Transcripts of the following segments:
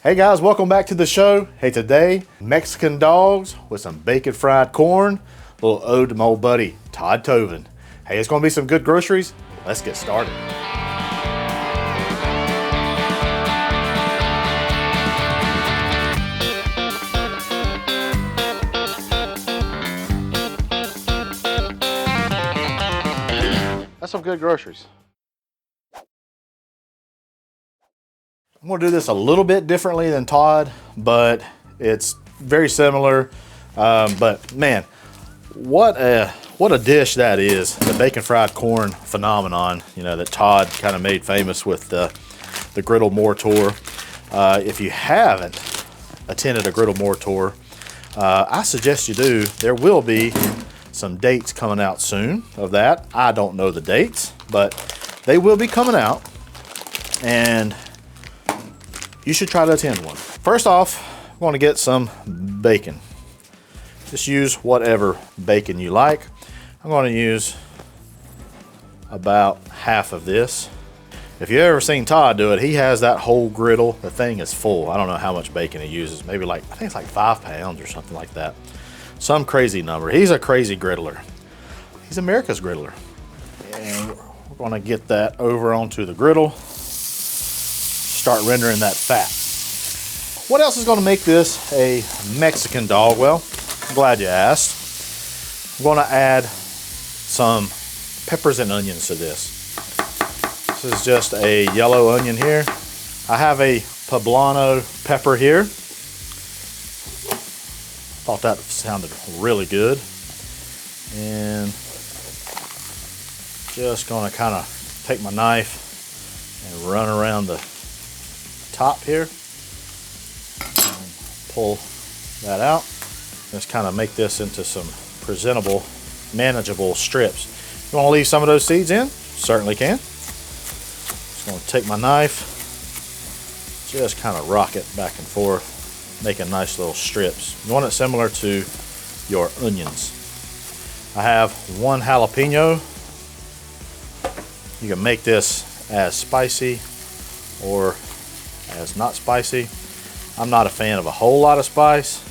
Hey guys, welcome back to the show. Hey, today, Mexican dogs with some bacon fried corn. A little ode to my old buddy, Todd Toven. Hey, it's gonna be some good groceries. Let's get started. That's some good groceries. I'm gonna do this a little bit differently than Todd, but it's very similar. But man, what a dish that is, the bacon fried corn phenomenon, you know, that Todd kind of made famous with the Griddle More Tour. If you haven't attended a Griddle More Tour, I suggest you do. There will be some dates coming out soon of that. I don't know the dates, but they will be coming out, and you should try to attend one. First off, I'm going to get some bacon. Just use whatever bacon you like. I'm going to use about half of this. If you've ever seen Todd do it, he has that whole griddle. The thing is full. I don't know how much bacon he uses. Maybe like, I think it's like 5 pounds or something like that. Some crazy number. He's a crazy griddler. He's America's griddler. And we're going to get that over onto the griddle. Start rendering that fat. What else is going to make this a Mexican dog? Well, I'm glad you asked. I'm going to add some peppers and onions to this. This is just a yellow onion here. I have a poblano pepper here. Thought that sounded really good. And just going to kind of take my knife and run around the top here and pull that out. Just kind of make this into some presentable, manageable strips. You want to leave some of those seeds in? Certainly can. Just going to take my knife, just kind of rock it back and forth, making nice little strips. You want it similar to your onions. I have 1 jalapeno. You can make this as spicy or as not spicy. I'm not a fan of a whole lot of spice,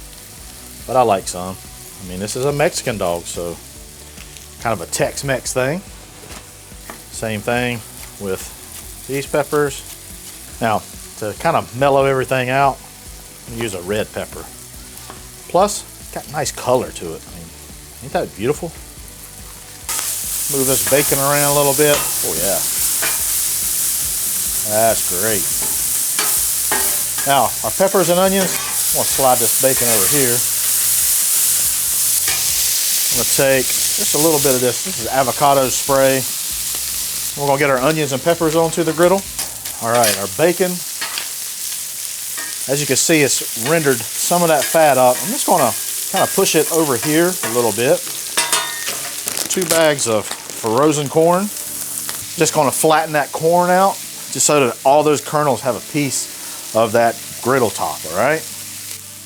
but I like some. I mean, this is a Mexican dog, so kind of a Tex-Mex thing. Same thing with these peppers. Now, to kind of mellow everything out, I'm gonna use a red pepper. Plus, it's got nice color to it. I mean, ain't that beautiful? Move this bacon around a little bit. Oh yeah, that's great. Now, our peppers and onions, I'm gonna slide this bacon over here. I'm gonna take just a little bit of this. This is avocado spray. We're gonna get our onions and peppers onto the griddle. All right, our bacon. As you can see, it's rendered some of that fat up. I'm just gonna kind of push it over here a little bit. 2 bags of frozen corn. Just gonna flatten that corn out just so that all those kernels have a piece of that griddle top, all right?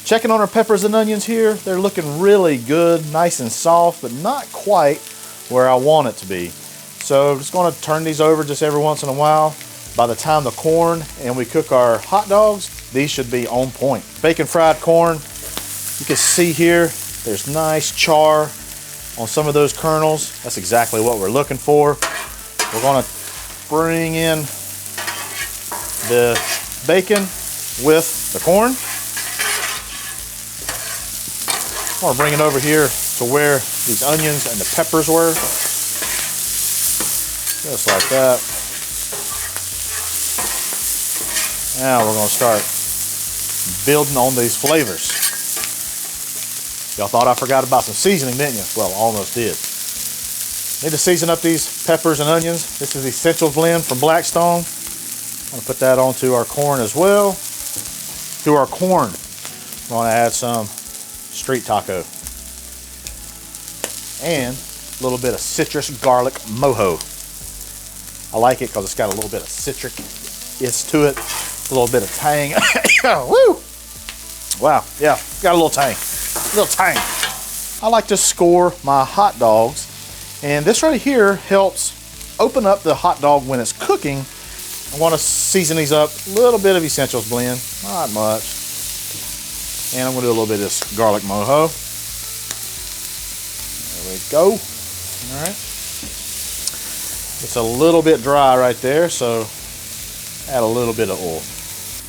Checking on our peppers and onions here. They're looking really good, nice and soft, but not quite where I want it to be. So I'm just gonna turn these over just every once in a while. By the time the corn and we cook our hot dogs, these should be on point. Bacon fried corn, you can see here, there's nice char on some of those kernels. That's exactly what we're looking for. We're gonna bring in the bacon with the corn. I'm gonna bring it over here to where these onions and the peppers were. Just like that. Now we're gonna start building on these flavors. Y'all thought I forgot about some seasoning, didn't you? Well, almost did. Need to season up these peppers and onions. This is the Essentials Blend from Blackstone. I'm gonna put that onto our corn as well. To our corn, I'm gonna add some street taco and a little bit of citrus garlic mojo. I like it because it's got a little bit of citric-ness to it, a little bit of tang. Woo! Wow, yeah, got a little tang. I like to score my hot dogs, and this right here helps open up the hot dog when it's cooking I want to season these up. A little bit of Essentials Blend, not much. And I'm going to do a little bit of this garlic mojo. There we go. All right. It's a little bit dry right there, so add a little bit of oil.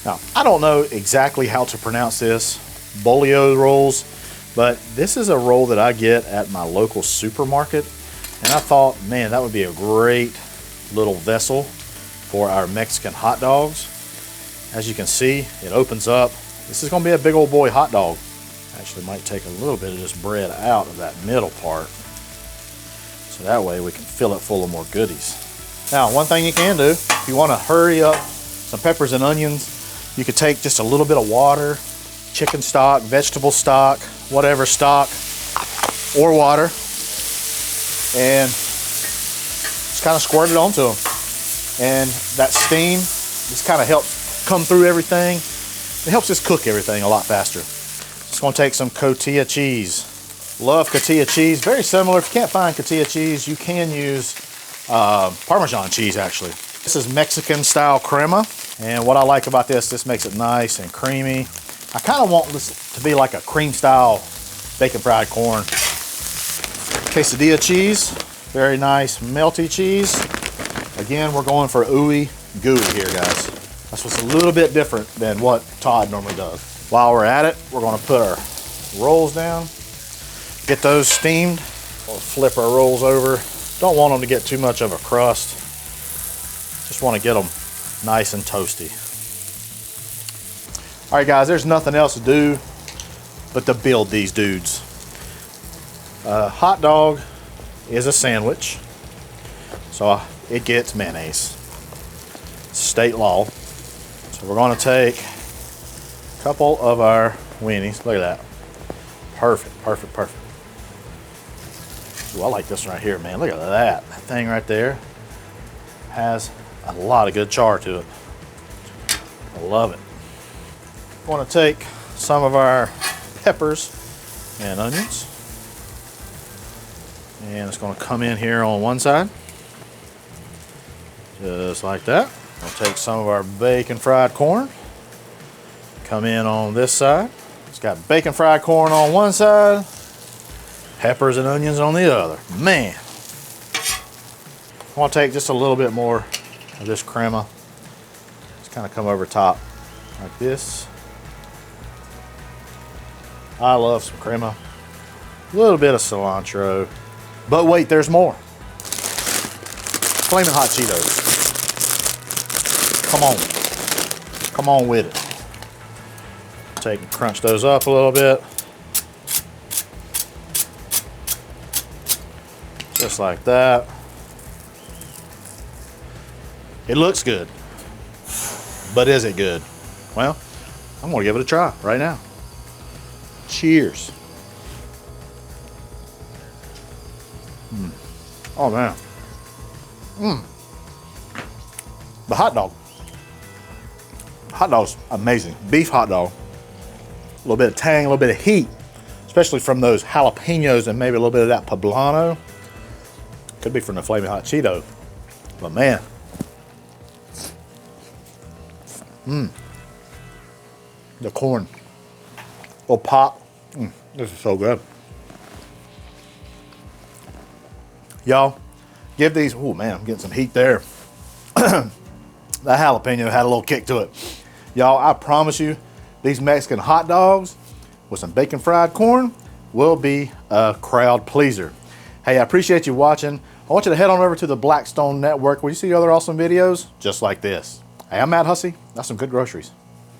Now, I don't know exactly how to pronounce this, bolillo rolls, but this is a roll that I get at my local supermarket. And I thought, man, that would be a great little vessel for our Mexican hot dogs. As you can see, it opens up. This is gonna be a big old boy hot dog. Actually might take a little bit of this bread out of that middle part. So that way we can fill it full of more goodies. Now, one thing you can do, if you wanna hurry up some peppers and onions, you could take just a little bit of water, chicken stock, vegetable stock, whatever stock, or water, and just kind of squirt it onto them. And that steam just kind of helps come through everything. It helps us cook everything a lot faster. Just gonna take some cotija cheese. Love cotija cheese, very similar. If you can't find cotija cheese, you can use Parmesan cheese actually. This is Mexican style crema. And what I like about this makes it nice and creamy. I kind of want this to be like a cream style bacon fried corn. Quesadilla cheese, very nice melty cheese. Again, we're going for ooey gooey here, guys. That's what's a little bit different than what Todd normally does. While we're at it, we're gonna put our rolls down, get those steamed. We'll flip our rolls over. Don't want them to get too much of a crust. Just wanna get them nice and toasty. All right, guys, there's nothing else to do but to build these dudes. A hot dog is a sandwich, so it gets mayonnaise. State law. So we're gonna take a couple of our weenies. Look at that. Perfect, perfect, perfect. Ooh, I like this right here, man. Look at that. That thing right there has a lot of good char to it. I love it. I want to take some of our peppers and onions, and it's going to come in here on one side, just like that. We'll take some of our bacon fried corn, come in on this side. It's got bacon fried corn on one side, peppers and onions on the other. Man, I want to take just a little bit more of this crema. Just kind of come over top like this. I love some crema. A little bit of cilantro. But wait, there's more. Flamin Hot Cheetos. Come on. Come on with it. Take and crunch those up a little bit. Just like that. It looks good. But is it good? Well, I'm gonna give it a try right now. Cheers. Oh man. The hot dog. Hot dog's amazing. Beef hot dog. A little bit of tang, a little bit of heat, especially from those jalapeños and maybe a little bit of that poblano. Could be from the Flamin Hot Cheeto. But man. The corn. Little pop. This is so good. Y'all, give these, oh man, I'm getting some heat there. That jalapeno had a little kick to it. Y'all, I promise you, these Mexican hot dogs with some bacon fried corn will be a crowd pleaser. Hey, I appreciate you watching. I want you to head on over to the Blackstone Network where you see other awesome videos just like this. Hey, I'm Hussey. That's some good groceries.